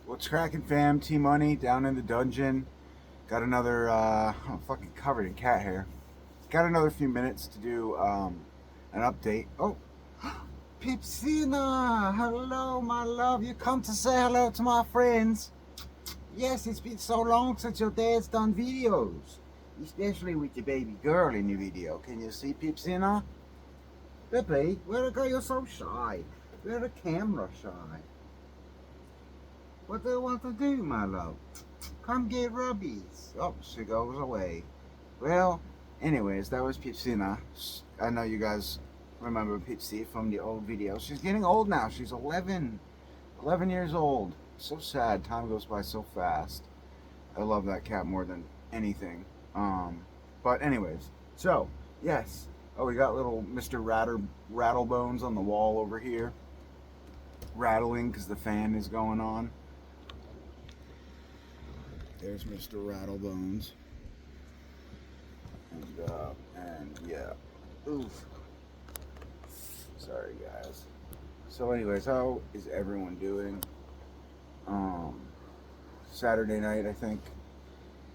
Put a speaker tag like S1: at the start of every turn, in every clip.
S1: What's cracking, fam? T Money down in the dungeon. Got another, I'm fucking covered in cat hair. Got another few minutes to do an update. Oh, Pipsina! Hello, my love. You come to say hello to my friends. Yes, it's been so long since your dad's done videos. Especially with your baby girl in the video. Can you see Pipsina? Baby, where the girl? You're so shy. Where the camera shy? What do you want to do, my love? Come get rubbies. Oh, she goes away. Well, anyways, that was Pipsina. I know you guys remember Pipsy from the old video. She's getting old now. She's 11. 11 years old. So sad. Time goes by so fast. I love that cat more than anything. But anyways, so, yes. Oh, we got little Mr. Rattlebones on the wall over here. Rattling because the fan is going on. There's Mr. Rattlebones. And yeah. Oof. Sorry, guys. So, anyways, how is everyone doing? Saturday night, I think.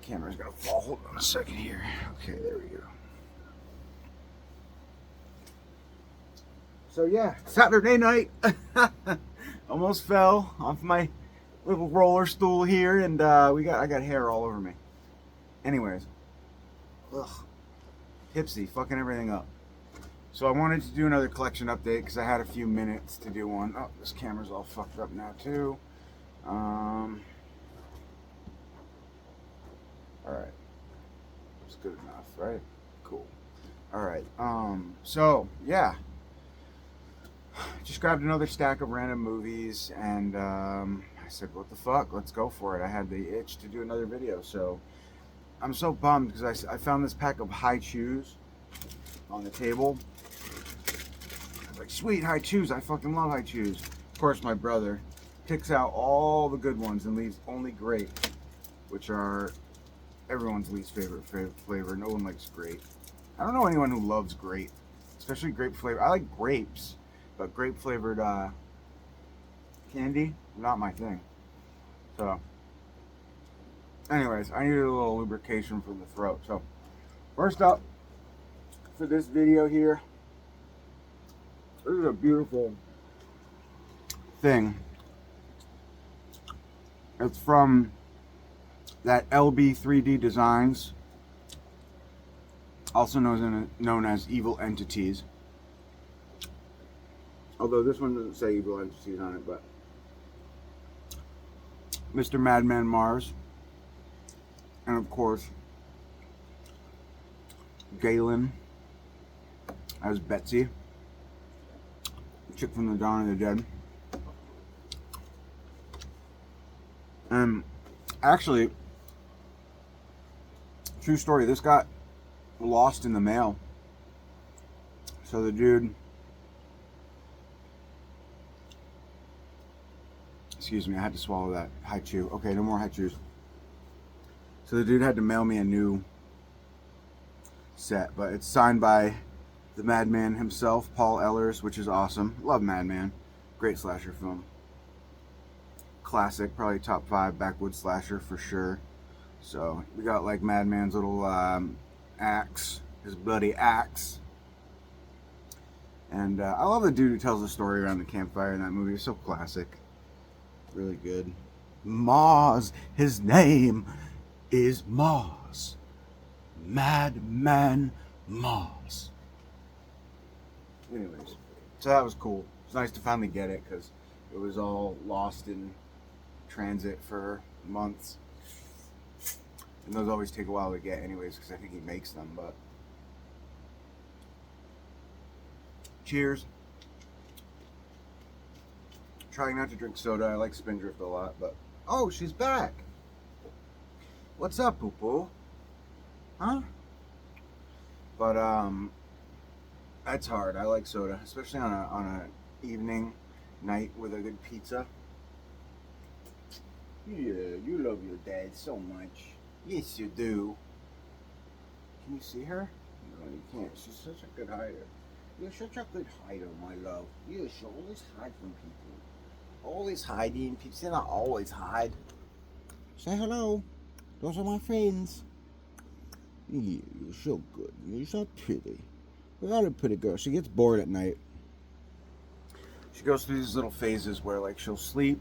S1: Camera's gonna fall. Hold on a second here. Okay, there we go. So yeah, Saturday night. Almost fell off my little roller stool here, and I got hair all over me. Anyways, ugh, Tipsy, fucking everything up. So I wanted to do another collection update because I had a few minutes to do one. Oh, this camera's all fucked up now too. All right, it's good enough, right? Cool. All right. So yeah, just grabbed another stack of random movies, and I said, "What the fuck? Let's go for it." I had the itch to do another video, so I'm so bummed because I found this pack of high chews on the table. I was like, "Sweet high chews! I fucking love high chews." Of course, my brother picks out all the good ones and leaves only grape, which are everyone's least favorite flavor. No one likes grape. I don't know anyone who loves grape, especially grape flavor. I like grapes, but grape flavored candy, not my thing. So, anyways, I needed a little lubrication for the throat. So, first up for this video here, this is a beautiful thing. It's from that LB 3D Designs, also known as Evil Entities. Although this one doesn't say Evil Entities on it, but Mr. Madman Mars, and of course Galen as Betsy, chick from the Dawn of the Dead. And actually, true story, this got lost in the mail. So the dude, excuse me, I had to swallow that high chew. Okay, no more high chews. So the dude had to mail me a new set, but it's signed by the Madman himself, Paul Ehlers, which is awesome. Love Madman. Great slasher film. Classic, probably top 5 backwoods slasher for sure. So we got like Madman's little axe, his bloody axe. And I love the dude who tells the story around the campfire in that movie. It's so classic. Really good. Mars, his name is Mars. Madman Mars. Anyways, so that was cool. It's nice to finally get it because it was all lost in transit for months. And those always take a while to get anyways because I think he makes them, but cheers. Trying not to drink soda. I like Spindrift a lot, but oh, she's back. What's up, poo poo? Huh? But that's hard. I like soda, especially on a evening night with a good pizza. Yeah, you love your dad so much. Yes, you do. Can you see her? No, you can't. She's such a good hider. You're such a good hider, my love. You should always hide from people. Always hiding. People say not always hide.
S2: Say hello. Those are my friends. Yeah, you're so good. You're so pretty. Without a pretty girl, she gets bored at night.
S1: She goes through these little phases where like she'll sleep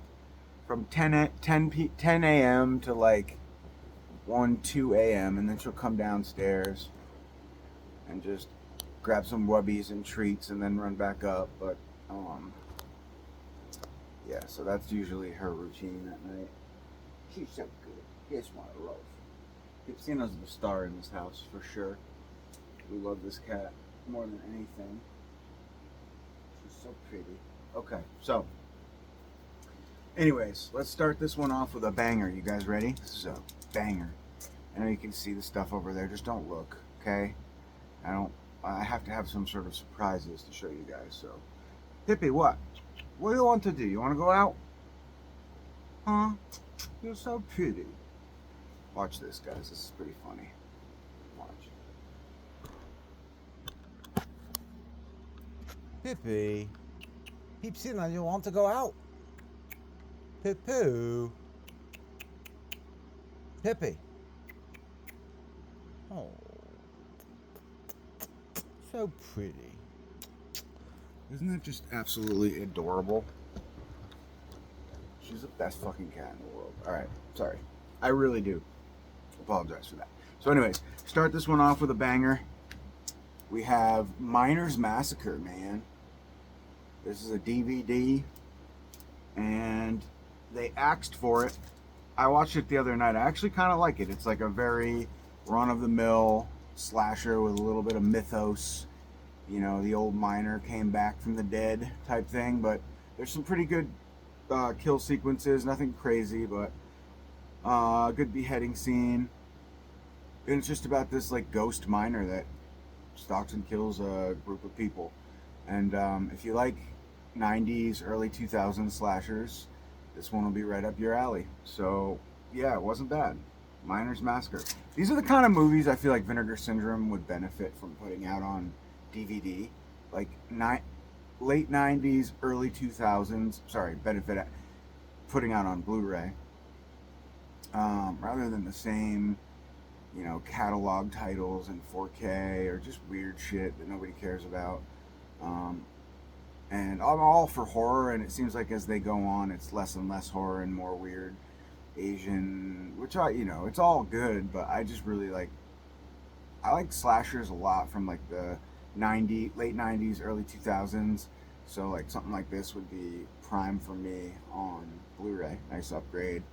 S1: from 10 a.m. to like 1, 2 a.m. and then she'll come downstairs and just grab some wubbies and treats and then run back up. But yeah, so that's usually her routine at night. She's so good. Yes, my love. Pipsina's the star in this house for sure. We love this cat more than anything. She's so pretty. Okay, so anyways, let's start this one off with a banger. You guys ready? This is a banger. I know you can see the stuff over there. Just don't look, okay? I have to have some sort of surprises to show you guys. So, Pippi, what? What do you want to do? You want to go out? Huh? You're so pretty. Watch this, guys. This is pretty funny. Watch.
S2: Pippi. Pipsina, you want to go out? Pippi. Pippi. Oh. So pretty.
S1: Isn't that just absolutely adorable? She's the best fucking cat in the world. Alright, sorry. I really do apologize for that. So anyways, start this one off with a banger. We have Miner's Massacre, man. This is a DVD, and they axed for it. I watched it the other night. I actually kind of like it. It's like a very run-of-the-mill slasher with a little bit of mythos. You know, the old miner came back from the dead type thing, but there's some pretty good kill sequences. Nothing crazy, but good beheading scene. And it's just about this like ghost miner that stalks and kills a group of people. And if you like 90s, early 2000s slashers, this one will be right up your alley. So yeah, it wasn't bad. Miner's Massacre. These are the kind of movies I feel like Vinegar Syndrome would benefit from putting out on DVD. Like late 90s, early 2000s. Sorry, benefit at putting out on Blu-ray. Rather than the same, you know, catalog titles in 4K or just weird shit that nobody cares about. And I'm all for horror, and it seems like as they go on, it's less and less horror and more weird Asian, which it's all good, but I just really I like slashers a lot from like the late 90s, early 2000s. So like something like this would be prime for me on Blu-ray. Nice upgrade,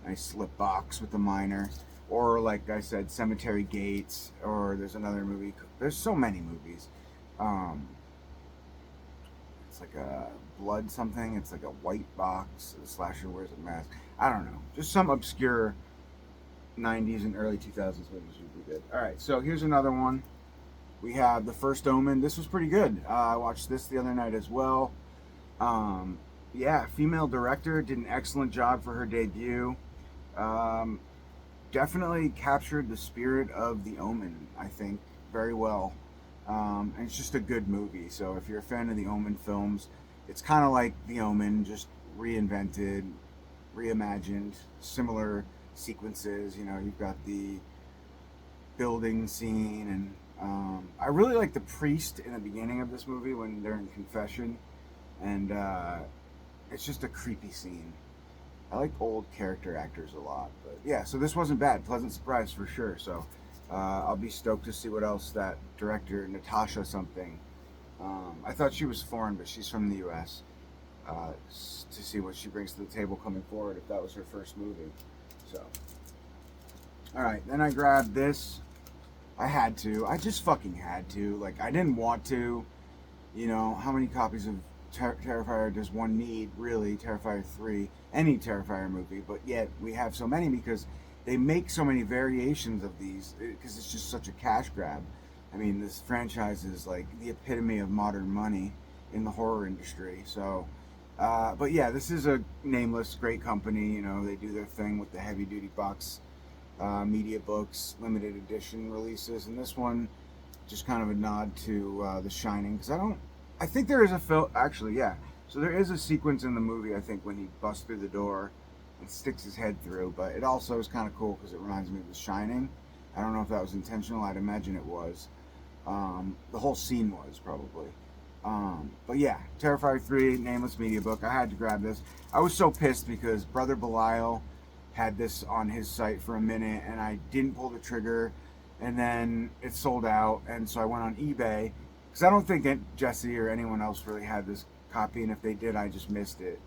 S1: nice slip box with the miner. Or like I said, Cemetery Gates, or there's another movie. There's so many movies. It's like a blood something. It's like a white box. The slasher wears a mask. I don't know. Just some obscure 90s and early 2000s movies would be good. All right, so here's another one. We have The First Omen. This was pretty good. I watched this the other night as well. Yeah, female director, did an excellent job for her debut. Definitely captured the spirit of The Omen, I think, very well. And it's just a good movie. So if you're a fan of the Omen films, it's kind of like The Omen, just reinvented, reimagined, similar sequences. You know, you've got the building scene, and I really like the priest in the beginning of this movie when they're in confession, and it's just a creepy scene. I like old character actors a lot, but yeah, so this wasn't bad. Pleasant surprise for sure. So I'll be stoked to see what else that director, Natasha something. I thought she was foreign, but she's from the U.S. To see what she brings to the table coming forward, if that was her first movie. So, all right, then I grabbed this. I had to. I just fucking had to. Like, I didn't want to. You know, how many copies of Terrifier does one need, really? Terrifier 3, any Terrifier movie, but yet we have so many because they make so many variations of these because it's just such a cash grab. I mean, this franchise is like the epitome of modern money in the horror industry. So, but yeah, this is a nameless, great company. You know, they do their thing with the heavy-duty box media books, limited edition releases, and this one just kind of a nod to The Shining, because I think there is a film, actually, yeah. So there is a sequence in the movie, I think, when he busts through the door and sticks his head through, but it also is kind of cool because it reminds me of The Shining. I don't know if that was intentional. I'd imagine it was. The whole scene was probably. But yeah, Terrifier 3, Nameless Media Book. I had to grab this. I was so pissed because Brother Belial had this on his site for a minute and I didn't pull the trigger, and then it sold out, and so I went on eBay because I don't think Jesse or anyone else really had this copy, and if they did, I just missed it.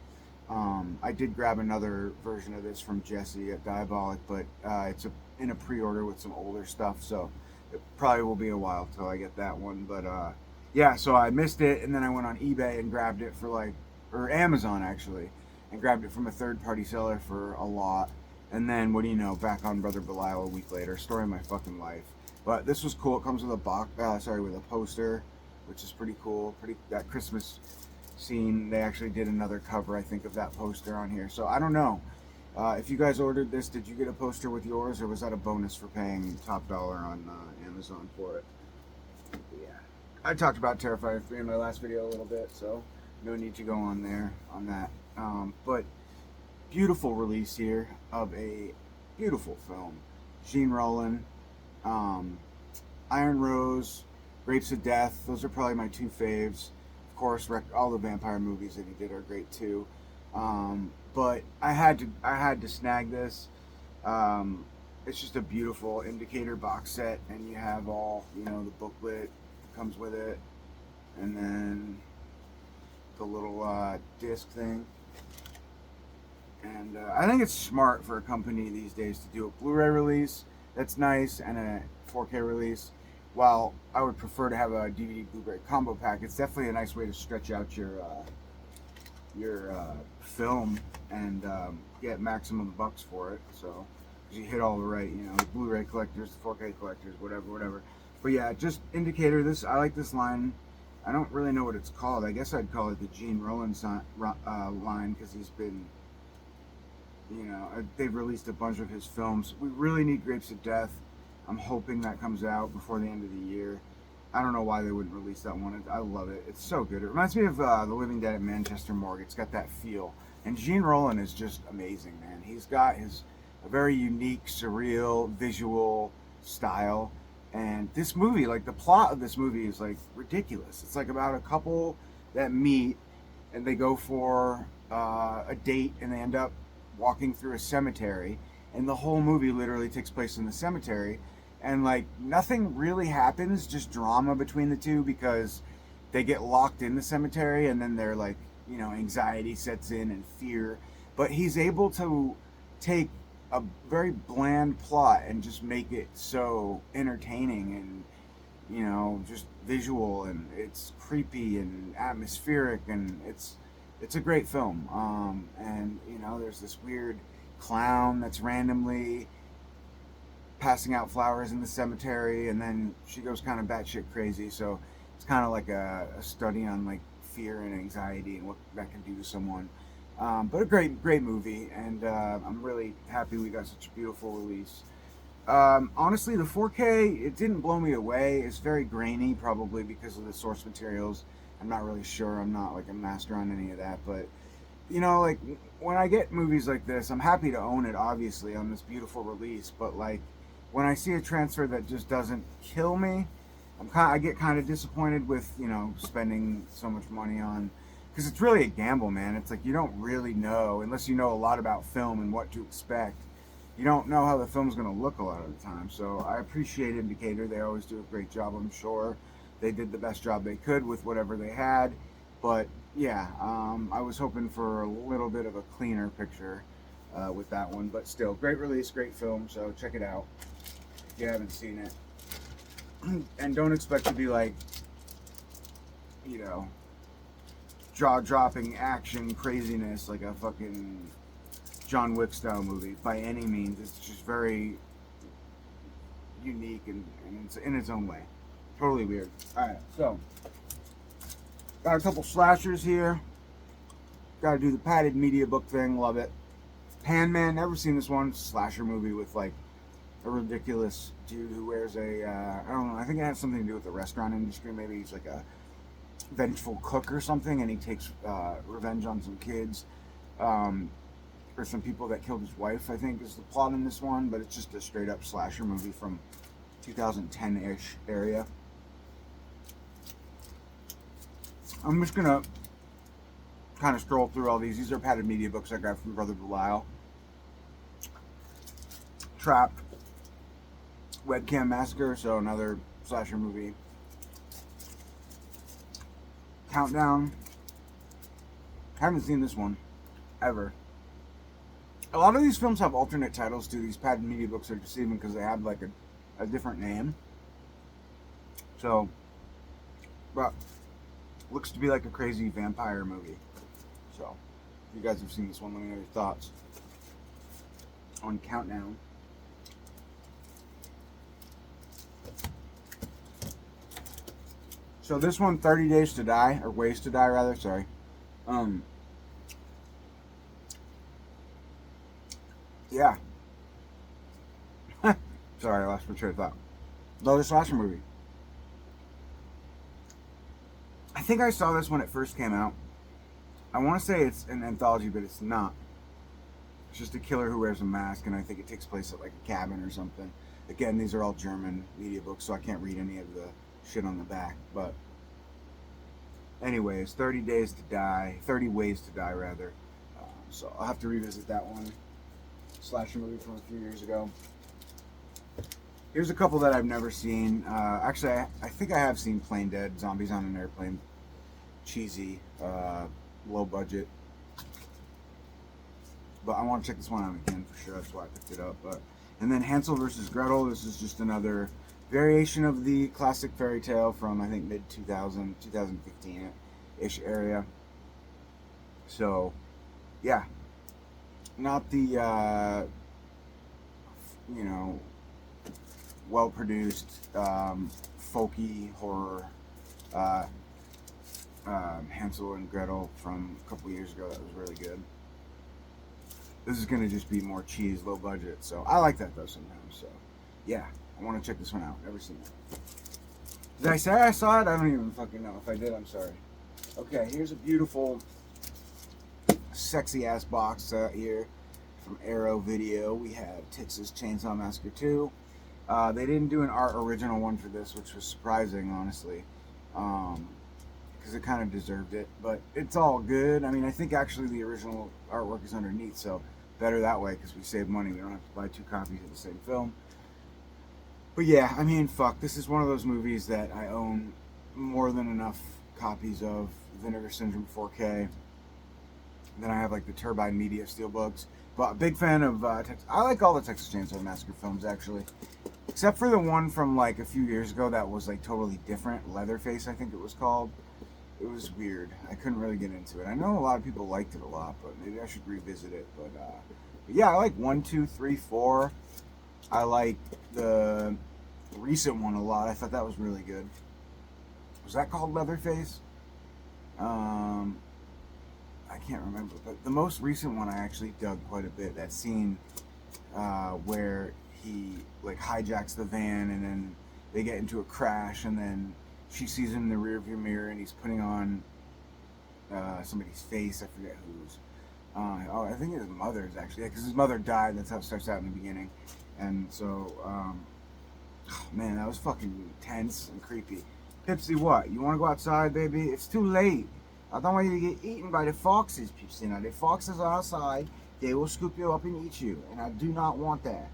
S1: I did grab another version of this from Jesse at Diabolic, but it's in a pre-order with some older stuff, so it probably will be a while till I get that one. But yeah, so I missed it, and then I went on eBay and grabbed it for or Amazon actually, and grabbed it from a third-party seller for a lot. And then, what do you know, back on Brother Belial a week later. Story of my fucking life. But this was cool. It comes with with a poster, which is pretty cool. That Christmas scene. They actually did another cover, I think, of that poster on here. So I don't know. If you guys ordered this, did you get a poster with yours, or was that a bonus for paying top dollar on Amazon for it? But yeah. I talked about Terrifier 3 in my last video a little bit, so no need to go on that. But beautiful release here of a beautiful film. Gene Rollin, Iron Rose, Grapes of Death. Those are probably my two faves. Of course, all the vampire movies that he did are great too. But I had to snag this. It's just a beautiful indicator box set, and you have all, the booklet comes with it, and then the little disc thing. And I think it's smart for a company these days to do a Blu-ray release that's nice and a 4K release. While I would prefer to have a DVD Blu-ray combo pack, it's definitely a nice way to stretch out your film and get maximum bucks for it. So, because you hit all the right, the Blu-ray collectors, the 4K collectors, whatever. But yeah, just indicator. I like this line. I don't really know what it's called. I guess I'd call it the Gene Rollin line, because he's been, they've released a bunch of his films. We really need Grapes of Death. I'm hoping that comes out before the end of the year. I don't know why they wouldn't release that one. I love it. It's so good. It reminds me of The Living Dead at Manchester Morgue. It's got that feel. And Gene Rollin is just amazing, man. He's got a very unique, surreal, visual style. And this movie, the plot of this movie is, ridiculous. It's, about a couple that meet, and they go for a date, and they end up walking through a cemetery. And the whole movie literally takes place in the cemetery. And nothing really happens, just drama between the two, because they get locked in the cemetery, and then they're anxiety sets in and fear. But he's able to take a very bland plot and just make it so entertaining and just visual, and it's creepy and atmospheric, and it's a great film. And there's this weird clown that's randomly passing out flowers in the cemetery, and then she goes kind of batshit crazy. So it's kind of like a study on fear and anxiety and what that can do to someone. But a great movie, and I'm really happy we got such a beautiful release. Honestly, the 4K, it didn't blow me away. It's very grainy, probably because of the source materials. I'm not really sure. I'm not a master on any of that, but when I get movies like this, I'm happy to own it, obviously, on this beautiful release. But when I see a transfer that just doesn't kill me, I get kind of disappointed with spending so much money on, because it's really a gamble, man. It's you don't really know, unless you know a lot about film and what to expect. You don't know how the film's going to look a lot of the time. So I appreciate Indicator. They always do a great job, I'm sure. They did the best job they could with whatever they had. But yeah, I was hoping for a little bit of a cleaner picture with that one. But still, great release, great film. So check it out if you haven't seen it. And don't expect to be jaw-dropping action craziness like a fucking John Wick style movie by any means. It's just very unique and it's in its own way. Totally weird. Alright, so got a couple slashers here. Gotta do the padded media book thing, love it. Pan Man, never seen this one. Slasher movie with a ridiculous dude who wears I don't know, I think it has something to do with the restaurant industry. Maybe he's vengeful cook or something, and he takes revenge on some kids, or some people that killed his wife, I think is the plot in this one. But it's just a straight up slasher movie from 2010-ish area. I'm just gonna kind of stroll through all these. These are padded media books I got from Brother Belial. Trapped, Webcam Massacre, so another slasher movie. Countdown. Haven't seen this one ever. A lot of these films have alternate titles too. These padded media books are deceiving because they have like a different name. So, but looks to be like a crazy vampire movie. So, if you guys have seen this one, let me know your thoughts on Countdown. So this one, 30 Days to Die, or Ways to Die rather, sorry. Yeah. Sorry, I lost my train of thought. Another slasher movie. I think I saw this when it first came out. I want to say it's an anthology, but it's not. It's just a killer who wears a mask, and I think it takes place at like a cabin or something. Again, these are all German media books, so I can't read any of the shit on the back. But anyways, 30 Days to Die, 30 Ways to Die rather. So I'll have to revisit that one. Slasher movie from a few years ago. Here's a couple that I've never seen. Actually, I think I have seen Plain Dead, Zombies on an Airplane. Cheesy, low budget. But I want to check this one out again for sure. That's why I picked it up. And then Hansel versus Gretel. This is just another variation of the classic fairy tale from, I think, mid-2000, 2015-ish area. So, yeah. Not the, well-produced, folky horror Hansel and Gretel from a couple years ago that was really good. This is going to just be more cheese, low budget. So I like that though sometimes. So yeah, I want to check this one out. Never seen it. Did I say I saw it? I don't even fucking know. If I did, I'm sorry. Okay, here's a beautiful, sexy ass box here from Arrow Video. We have Texas Chainsaw Massacre 2. They didn't do an art original one for this, which was surprising, honestly. Because it kind of deserved it, but it's all good. I mean, I think actually the original artwork is underneath, so better that way because we save money. We don't have to buy 2 copies of the same film. But yeah, I mean, fuck, this is one of those movies that I own more than enough copies of. Vinegar Syndrome 4K. Then I have like the Turbine Media Steelbooks. But a big fan of I like all the Texas Chainsaw Massacre films actually, except for the one from like a few years ago that was like totally different. Leatherface, I think it was called. It was weird. I couldn't really get into it. I know a lot of people liked it a lot, but maybe I should revisit it. But yeah, I like 1, 2, 3, 4. I like the recent one a lot. I thought that was really good. Was that called Leatherface? I can't remember, but the most recent one I actually dug quite a bit. That scene where he like hijacks the van and then they get into a crash and then she sees him in the rearview mirror and he's putting on somebody's face. I forget whose. I think his mother's actually, because his mother died. That's how it starts out in the beginning. And so, man, that was fucking tense and creepy. Pipsy, what? You want to go outside, baby? It's too late. I don't want you to get eaten by the foxes, Pipsy. Now, the foxes are outside. They will scoop you up and eat you. And I do not want that.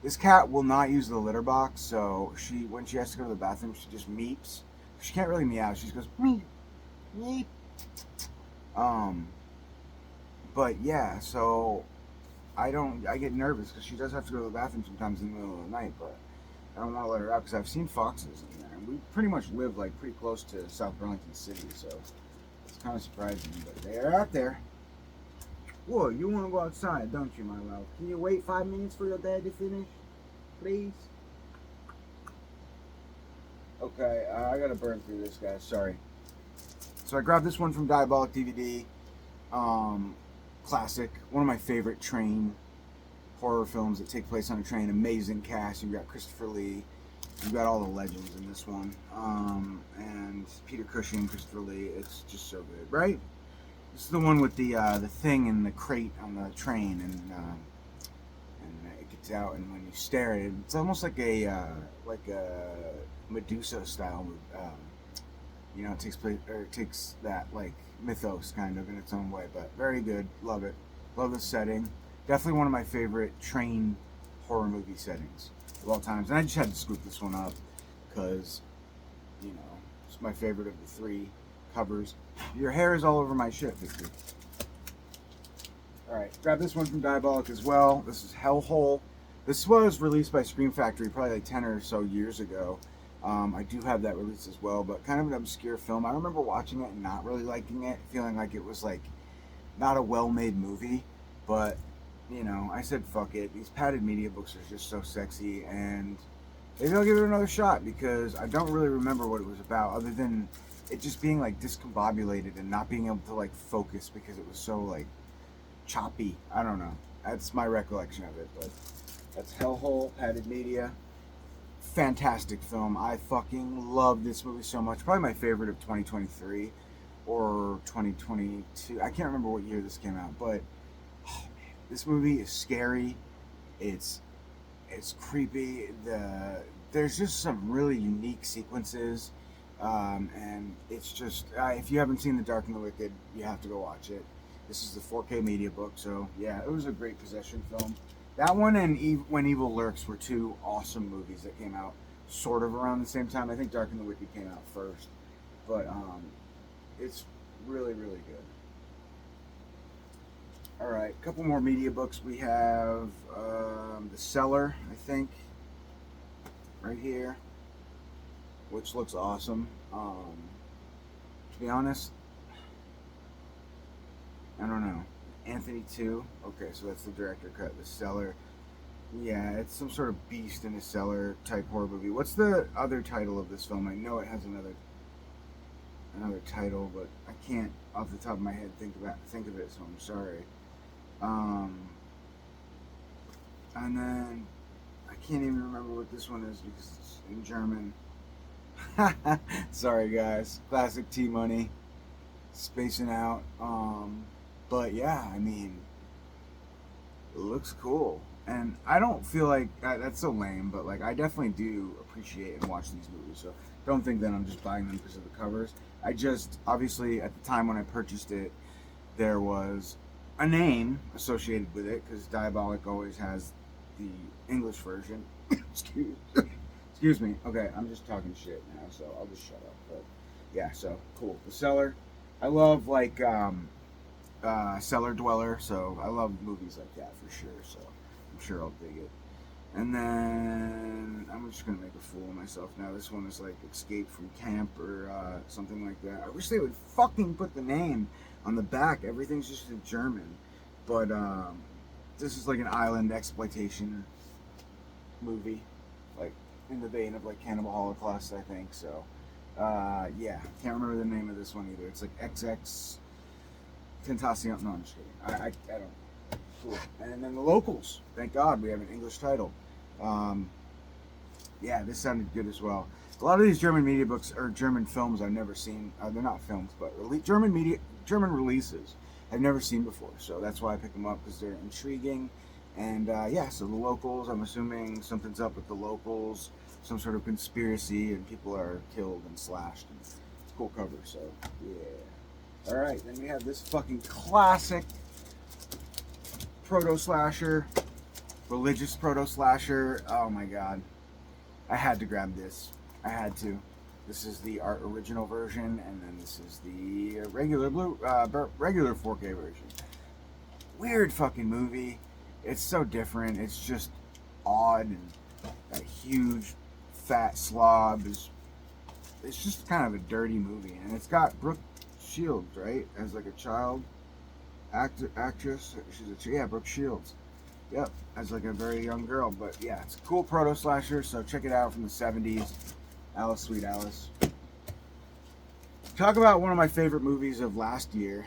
S1: This cat will not use the litter box, so when she has to go to the bathroom, she just meeps. She can't really meow. She just goes, meep, meep. But yeah, so I get nervous because she does have to go to the bathroom sometimes in the middle of the night, but I don't want to let her out because I've seen foxes in there. And we pretty much live like pretty close to South Burlington City, so it's kind of surprising, but they're out there. Whoa, you want to go outside, don't you, my love? Can you wait 5 minutes for your dad to finish, please? Okay, I gotta burn through this, guys. Sorry. So I grabbed this one from Diabolic DVD. Classic. One of my favorite train horror films that take place on a train. Amazing cast. You've got Christopher Lee, You've got all the legends in this one, and Peter Cushing, Christopher Lee. It's just so good, right? This is the one with the thing in the crate on the train, and it gets out, and when you stare at it, it's almost like a Medusa style. It takes place, or it takes that like mythos kind of in its own way, but very good. Love it. Love the setting. Definitely one of my favorite train horror movie settings of all times. And I just had to scoop this one up because, it's my favorite of the three covers. Your hair is all over my shit, Victor. Alright, grab this one from Diabolic as well. This is Hellhole. This was released by Scream Factory probably like 10 or so years ago. I do have that release as well, but kind of an obscure film. I remember watching it and not really liking it, feeling like it was like not a well-made movie, but I said fuck it. These padded media books are just so sexy, and maybe I'll give it another shot because I don't really remember what it was about other than it just being like discombobulated and not being able to like focus because it was so like choppy. I don't know. That's my recollection of it, but that's Hellhole, padded media. Fantastic film. I fucking love this movie so much. Probably my favorite of 2023 or 2022. I can't remember what year this came out, but oh man, this movie is scary. It's creepy. There's just some really unique sequences, and it's just if you haven't seen The Dark and the Wicked, you have to go watch it. This is the 4K media book, so yeah, it was a great possession film. That one and When Evil Lurks were two awesome movies that came out sort of around the same time. I think Dark and the Wicked came out first, but it's really, really good. All right, a couple more media books. We have The Cellar, I think, right here, which looks awesome. To be honest, I don't know. Anthony 2. Okay, so that's the director cut. The Cellar. Yeah, it's some sort of beast in a cellar type horror movie. What's the other title of this film? I know it has another title, but I can't off the top of my head think of it, so I'm sorry. And then I can't even remember what this one is because it's in German. Sorry guys. Classic T-Money. Spacing out. But yeah, I mean, it looks cool. And I don't feel like that's so lame, but like I definitely do appreciate and watch these movies. So don't think that I'm just buying them because of the covers. I just obviously at the time when I purchased it, there was a name associated with it because Diabolic always has the English version. Excuse me. Okay, I'm just talking shit now, so I'll just shut up. But yeah, so cool. The Cellar. I love like Cellar Dweller, so I love movies like that for sure. So I'm sure I'll dig it. And then I'm just gonna make a fool of myself now. This one is like Escape from Camp or something like that. I wish they would fucking put the name on the back. Everything's just in German, but this is like an island exploitation movie, like in the vein of like Cannibal Holocaust, I think. So yeah, can't remember the name of this one either. It's like XX Tentacion. No, I'm just kidding. I don't. Cool. And then The Locals. Thank God we have an English title. Yeah, this sounded good as well. A lot of these German media books or German films I've never seen. They're not films, but German releases I've never seen before. So that's why I pick them up because they're intriguing. And yeah, so The Locals. I'm assuming something's up with The Locals, some sort of conspiracy, and people are killed and slashed. And it's a cool cover. So yeah. All right, then we have this fucking classic proto-slasher, religious proto-slasher. Oh my god. I had to grab this. I had to. This is the art original version, and then this is the regular 4K version. Weird fucking movie. It's so different. It's just odd, and that huge fat slob is. It's just kind of a dirty movie, and it's got Brooke Shields, right, as like a child actress. She's Brooke Shields. Yep, as like a very young girl. But yeah, it's a cool proto slasher. So check it out from the 70s. Alice, Sweet Alice. Talk about one of my favorite movies of last year.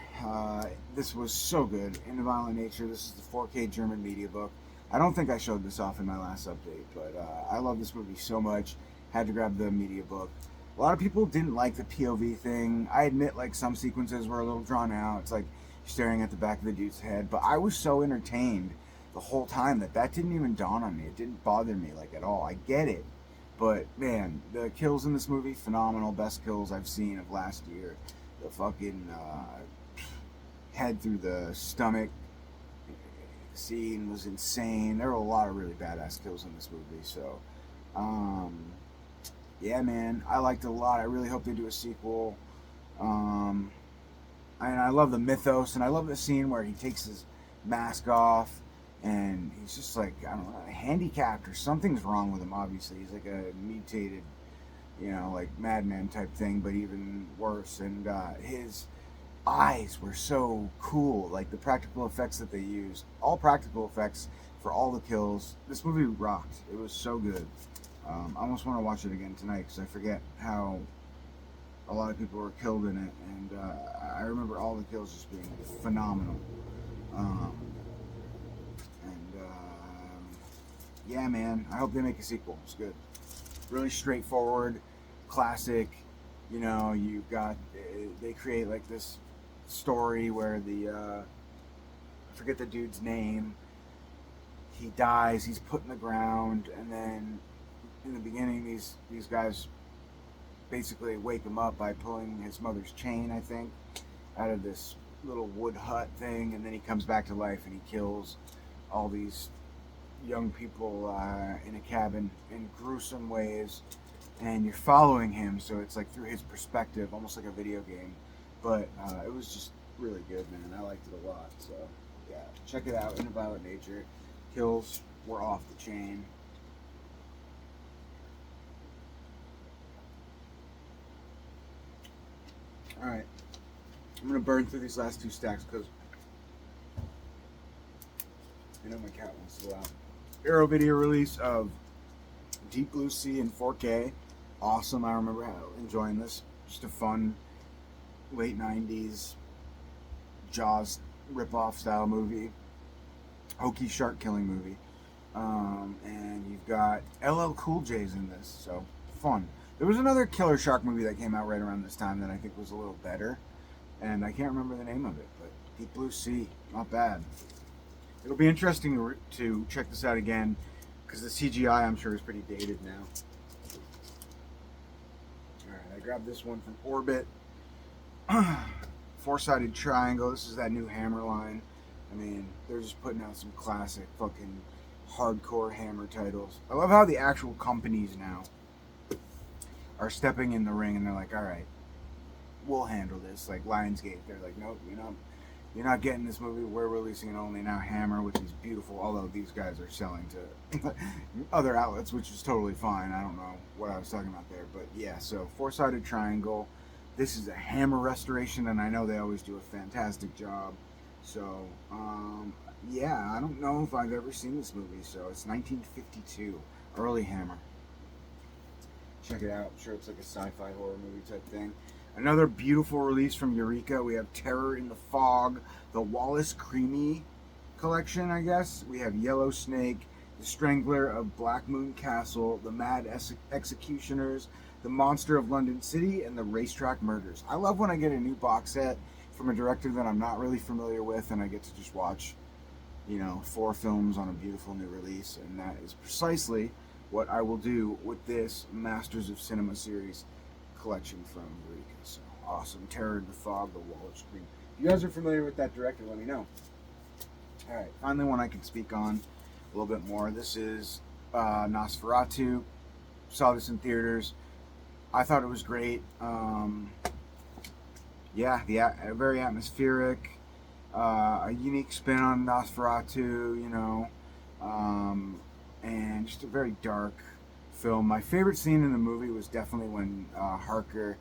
S1: This was so good. In the Violent Nature. This is the 4K German media book. I don't think I showed this off in my last update, but I love this movie so much. Had to grab the media book. A lot of people didn't like the POV thing. I admit, like, some sequences were a little drawn out. It's like staring at the back of the dude's head. But I was so entertained the whole time that didn't even dawn on me. It didn't bother me, like, at all. I get it. But, man, the kills in this movie, phenomenal. Best kills I've seen of last year. The fucking head through the stomach scene was insane. There were a lot of really badass kills in this movie. So, yeah, man, I liked it a lot. I really hope they do a sequel. And I love the mythos, and I love the scene where he takes his mask off, and he's just like, I don't know, handicapped or something's wrong with him. Obviously, he's like a mutated, like Madman type thing, but even worse. And his eyes were so cool. Like the practical effects that they used, all practical effects for all the kills. This movie rocked. It was so good. I almost want to watch it again tonight because I forget how a lot of people were killed in it, and I remember all the kills just being phenomenal. Yeah, man, I hope they make a sequel. It's good. Really straightforward, classic. You've got, they create like this story where I forget the dude's name. He dies, he's put in the ground, and then in the beginning, these guys basically wake him up by pulling his mother's chain, I think, out of this little wood hut thing, and then he comes back to life and he kills all these young people in a cabin in gruesome ways, and you're following him, so it's like through his perspective, almost like a video game. But it was just really good, man. I liked it a lot. So yeah, check it out. In a Violent Nature. Kills were off the chain. All right, I'm gonna burn through these last two stacks because I know my cat wants to go out. Arrow video release of Deep Blue Sea in 4K. Awesome. I remember enjoying this. Just a fun late 90s Jaws ripoff style movie. Hokey shark killing movie. And you've got LL Cool J's in this, so fun. There was another killer shark movie that came out right around this time that I think was a little better, and I can't remember the name of it, but Deep Blue Sea, not bad. It'll be interesting to check this out again, because the CGI, I'm sure, is pretty dated now. Alright, I grabbed this one from Orbit. Four-sided triangle. This is that new Hammer line. I mean, they're just putting out some classic fucking hardcore Hammer titles. I love how the actual companies now are stepping in the ring and they're like, all right, we'll handle this. Like Lionsgate, they're like, nope, you're not getting this movie. We're releasing it only now. Hammer, which is beautiful, although these guys are selling to other outlets, which is totally fine. I don't know what I was talking about there, but yeah. So four-sided triangle. This is a Hammer restoration, and I know they always do a fantastic job. So yeah, I don't know if I've ever seen this movie. So it's 1952, early Hammer. Check it out. I'm sure it's like a sci-fi horror movie type thing. Another beautiful release from Eureka. We have Terror in the Fog, the Wallace Creamy collection, I guess. We have Yellow Snake, The Strangler of Black Moon Castle, The Mad Executioners, The Monster of London City, and The Racetrack Murders. I love when I get a new box set from a director that I'm not really familiar with, and I get to just watch, 4 films on a beautiful new release, and that is precisely what I will do with this Masters of Cinema series collection from Eureka. So awesome. Terror in the Fog, The Wallace Creamy. If you guys are familiar with that director, let me know. Alright, finally one I can speak on a little bit more. This is Nosferatu. Saw this in theaters. I thought it was great. Very atmospheric. A unique spin on Nosferatu, and just a very dark film. My favorite scene in the movie was definitely when Harker,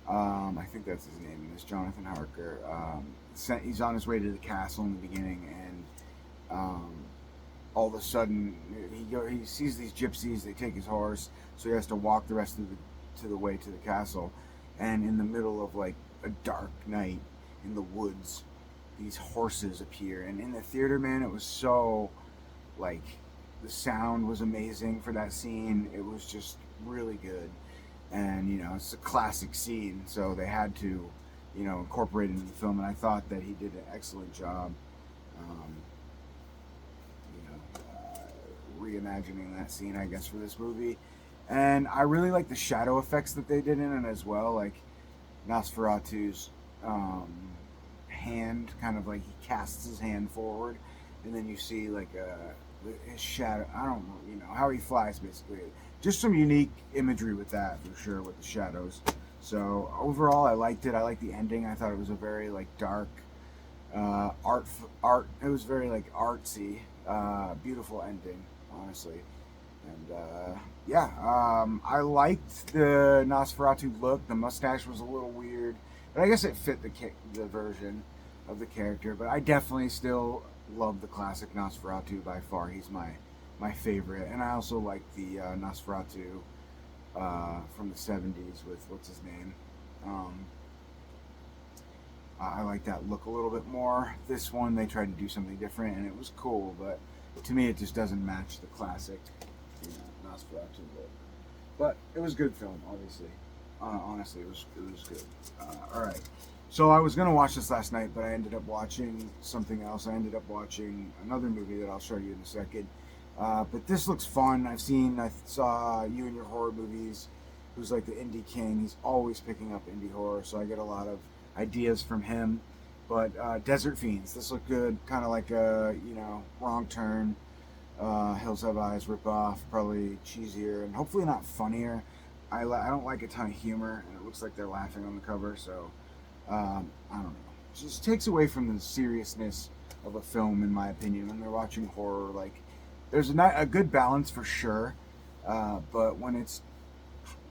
S1: I think that's his name, is Jonathan Harker. He's on his way to the castle in the beginning, and all of a sudden he sees these gypsies. They take his horse, so he has to walk the rest of the way to the castle. And in the middle of like a dark night in the woods, these horses appear. And in the theater, man, it was so like, the sound was amazing for that scene. It was just really good. And it's a classic scene, so they had to incorporate it into the film, and I thought that he did an excellent job. Um, reimagining that scene, I guess, for this movie. And I really like the shadow effects that they did in it as well, like Nosferatu's hand, kind of like he casts his hand forward, and then you see like his shadow. I don't know, how he flies basically. Just some unique imagery with that for sure, with the shadows. So overall, I liked it. I liked the ending. I thought it was a very like dark art. It was very like artsy, beautiful ending, honestly. And I liked the Nosferatu look. The mustache was a little weird, but I guess it fit the version of the character. But I definitely still love the classic Nosferatu by far. He's my favorite, and I also like the Nosferatu from the '70s with what's his name. I like that look a little bit more. This one, they tried to do something different, and it was cool, but to me, it just doesn't match the classic Nosferatu look. But it was a good film, obviously. Honestly, it was good. All right. So I was gonna watch this last night, but I ended up watching something else. I ended up watching another movie that I'll show you in a second. But this looks fun. I saw you in your horror movies. Who's like the indie king? He's always picking up indie horror, so I get a lot of ideas from him. But Desert Fiends, this looked good, kind of like a Wrong Turn, Hills Have Eyes ripoff, probably cheesier and hopefully not funnier. I don't like a ton of humor, and it looks like they're laughing on the cover, so I don't know. It just takes away from the seriousness of a film, in my opinion, when they're watching horror. Like, there's a good balance for sure, but when it's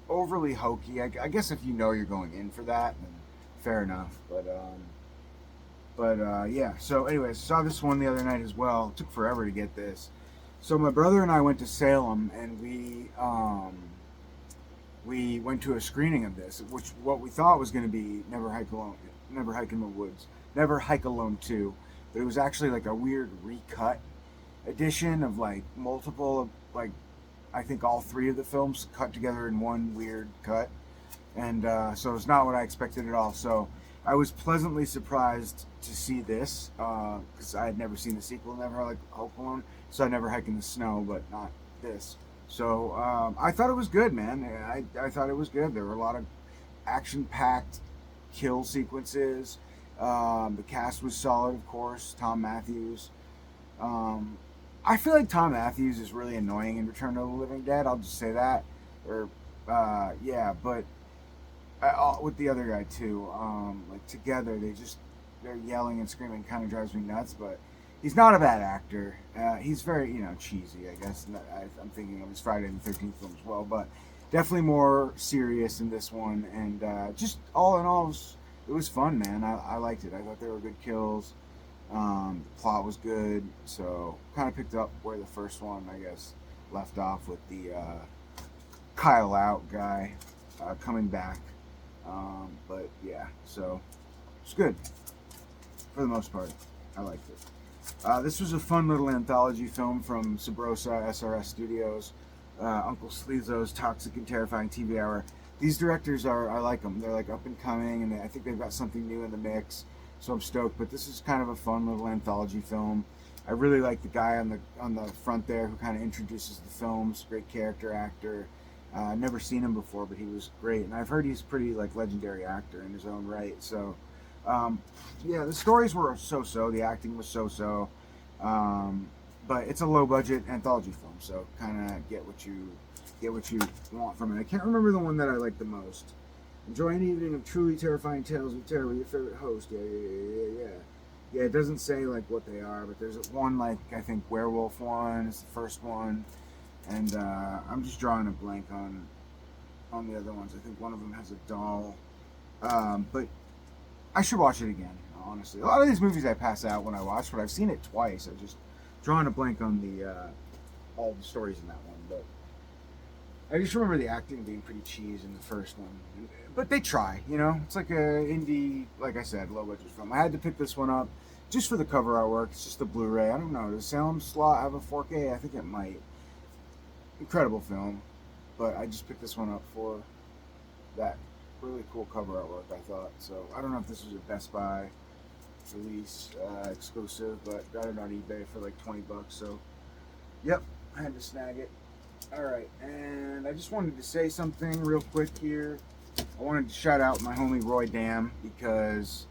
S1: overly hokey, I guess if you're going in for that, then fair enough. But yeah. So, anyways, saw this one the other night as well. It took forever to get this. So my brother and I went to Salem, and we went to a screening of this, which what we thought was going to be Never Hike in the Woods, Never Hike Alone 2, but it was actually like a weird recut edition of like multiple, like I think all three of the films cut together in one weird cut, and so it's not what I expected at all. So I was pleasantly surprised to see this because I had never seen the sequel, Never Hike Alone, so I Never Hike in the Snow, but not this. So I thought it was good, man. I thought it was good. There were a lot of action-packed kill sequences. The cast was solid, of course. Tom Matthews. I feel like Tom Matthews is really annoying in Return of the Living Dead. I'll just say that. But with the other guy too. Like together, they're yelling and screaming. Kind of drives me nuts. But he's not a bad actor. He's very cheesy, I guess. I'm thinking of his Friday the 13th film as well, but definitely more serious in this one. And just all in all, it was fun, man. I liked it. I thought there were good kills. The plot was good, so kind of picked up where the first one, I guess, left off with the Kyle Out guy coming back. But yeah, so it's good for the most part. I liked it. This was a fun little anthology film from Sabrosa SRS Studios, Uncle Sleezo's Toxic and Terrifying TV Hour. These directors I like them. They're like up and coming, and I think they've got something new in the mix. So I'm stoked. But this is kind of a fun little anthology film. I really like the guy on the front there who kind of introduces the films. Great character actor. Never seen him before, but he was great, and I've heard he's a pretty like legendary actor in his own right. So, yeah, the stories were so-so, the acting was so-so, but it's a low-budget anthology film, so kind of get what you want from it. I can't remember the one that I like the most. Enjoy an evening of truly terrifying tales of terror with your favorite host. Yeah. Yeah, it doesn't say like what they are, but there's one like I think werewolf one is the first one. And I'm just drawing a blank on the other ones. I think one of them has a doll. But I should watch it again, honestly. A lot of these movies I pass out when I watch, but I've seen it twice. I'm just drawing a blank on all the stories in that one. But I just remember the acting being pretty cheese in the first one. But they try, It's like a indie, like I said, low-budget film. I had to pick this one up just for the cover artwork. It's just a Blu-ray. I don't know. Does Salem slot have a 4K? I think it might. Incredible film. but I just picked this one up for that really cool cover artwork, I thought. So I don't know if this was a Best Buy release exclusive, but got it on eBay for like 20 bucks. So, yep, I had to snag it. All right, and I just wanted to say something real quick here. I wanted to shout out my homie Roy Dam because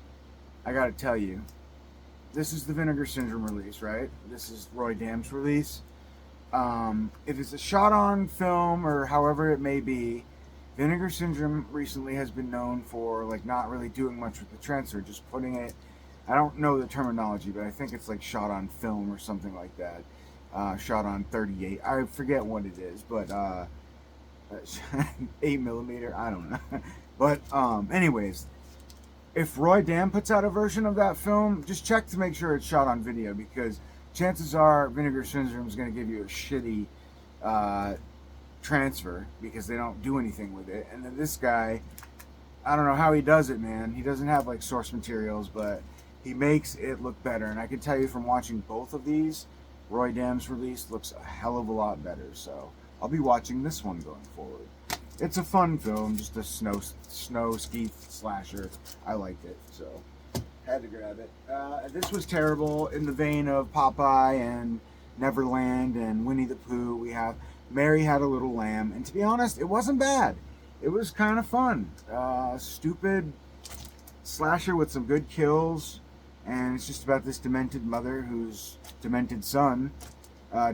S1: I got to tell you, this is the Vinegar Syndrome release, right? This is Roy Dam's release. If it's a shot on film or however it may be, Vinegar Syndrome recently has been known for like not really doing much with the transfer, just putting it. I don't know the terminology, but I think it's like shot on film or something like that. Shot on 38. I forget what it is, but 8mm. I don't know. But anyways, if Roy Dam puts out a version of that film, just check to make sure it's shot on video, because chances are Vinegar Syndrome is going to give you a shitty transfer because they don't do anything with it. And then this guy, I don't know how he does it, man. He doesn't have like source materials, but he makes it look better. And I can tell you from watching both of these, Roy Dam's release looks a hell of a lot better. So I'll be watching this one going forward. It's a fun film, just a snow ski slasher. I liked it, so had to grab it. This was terrible in the vein of Popeye and Neverland and Winnie the Pooh. We have Mary Had a Little Lamb, and to be honest, it wasn't bad. It was kind of fun. Stupid slasher with some good kills, and it's just about this demented mother whose demented son,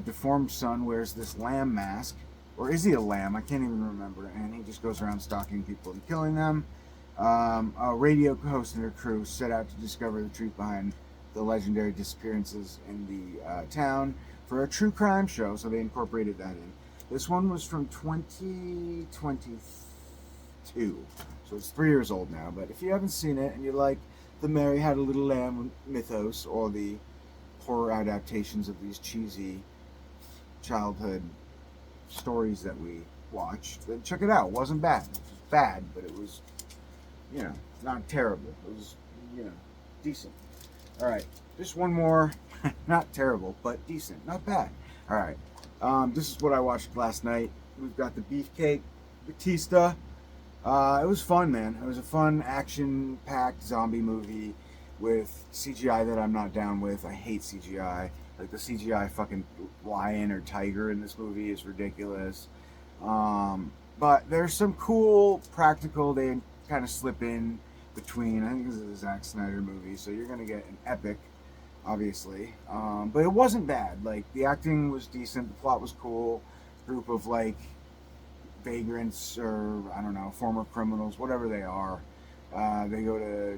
S1: deformed son, wears this lamb mask. Or is he a lamb? I can't even remember. And he just goes around stalking people and killing them. A radio host and her crew set out to discover the truth behind the legendary disappearances in the town for a true crime show, so they incorporated that in. This one was from 2022, so it's 3 years old now. But if you haven't seen it and you like the Mary Had a Little Lamb mythos or the horror adaptations of these cheesy childhood stories that we watched, then check it out. It wasn't bad. It was bad, but it was, not terrible. It was, decent. All right, just one more. Not terrible, but decent. Not bad. All right, this is what I watched last night. We've got the Beefcake Batista. It was fun, man. It was a fun, action-packed zombie movie with CGI that I'm not down with. I hate CGI. Like the CGI fucking lion or tiger in this movie is ridiculous. But there's some cool practical they kind of slip in between. I think this is a Zack Snyder movie, so you're going to get an epic, obviously. But it wasn't bad. Like, the acting was decent. The plot was cool. Group of, like, vagrants or, I don't know, former criminals, whatever they are. They go to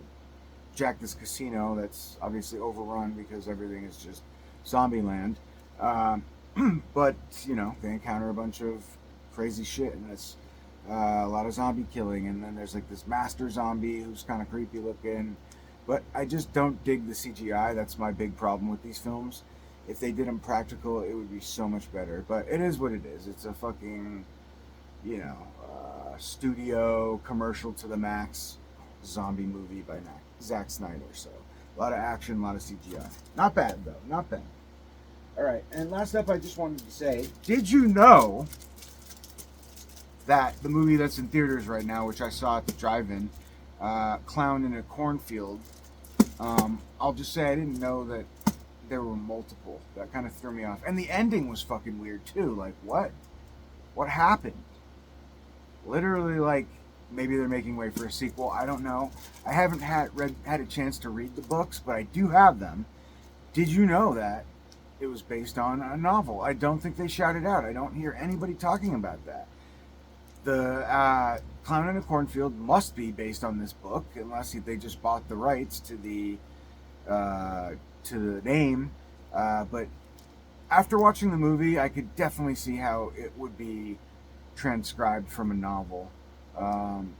S1: jack this casino that's obviously overrun because everything is just Zombieland, but they encounter a bunch of crazy shit, and it's a lot of zombie killing, and then there's like this master zombie who's kind of creepy looking, but I just don't dig the CGI. That's my big problem with these films. If they did them practical, it would be so much better, but it is what it is. It's a fucking studio commercial to the max zombie movie by Zack Snyder. So a lot of action, a lot of CGI. Not bad though, not bad. All right, and last up, I just wanted to say, did you know that the movie that's in theaters right now, which I saw at the drive-in, Clown in a Cornfield, I'll just say I didn't know that there were multiple. That kind of threw me off. And the ending was fucking weird, too. Like, what? What happened? Literally, like, maybe they're making way for a sequel. I don't know. I haven't had a chance to read the books, but I do have them. Did you know that it was based on a novel? I don't think they shouted out. I don't hear anybody talking about that. The Clown in a Cornfield must be based on this book, unless they just bought the rights to the name. But after watching the movie, I could definitely see how it would be transcribed from a novel,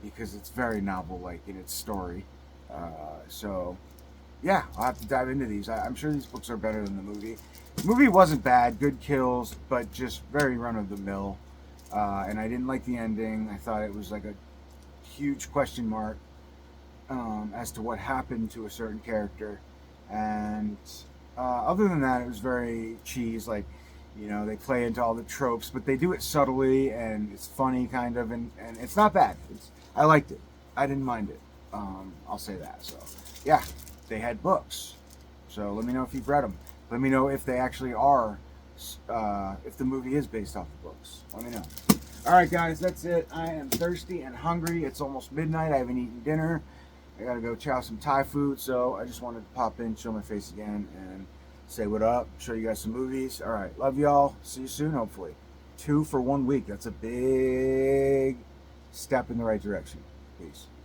S1: because it's very novel-like in its story. So yeah, I'll have to dive into these. I'm sure these books are better than the movie. The movie wasn't bad, good kills, but just very run-of-the-mill. And I didn't like the ending. I thought it was like a huge question mark as to what happened to a certain character. And other than that, it was very cheese. Like, You know, they play into all the tropes, but they do it subtly and it's funny, kind of, and it's not bad. I liked it. I didn't mind it. I'll say that. So, yeah, they had books. So let me know if you've read them. Let me know if they actually are, if the movie is based off the books. Let me know. All right, guys, that's it. I am thirsty and hungry. It's almost midnight. I haven't eaten dinner. I gotta go chow some Thai food, so I just wanted to pop in, show my face again, and say what up, show you guys some movies. All right, love y'all. See you soon, hopefully. 2 for 1 week. That's a big step in the right direction. Peace.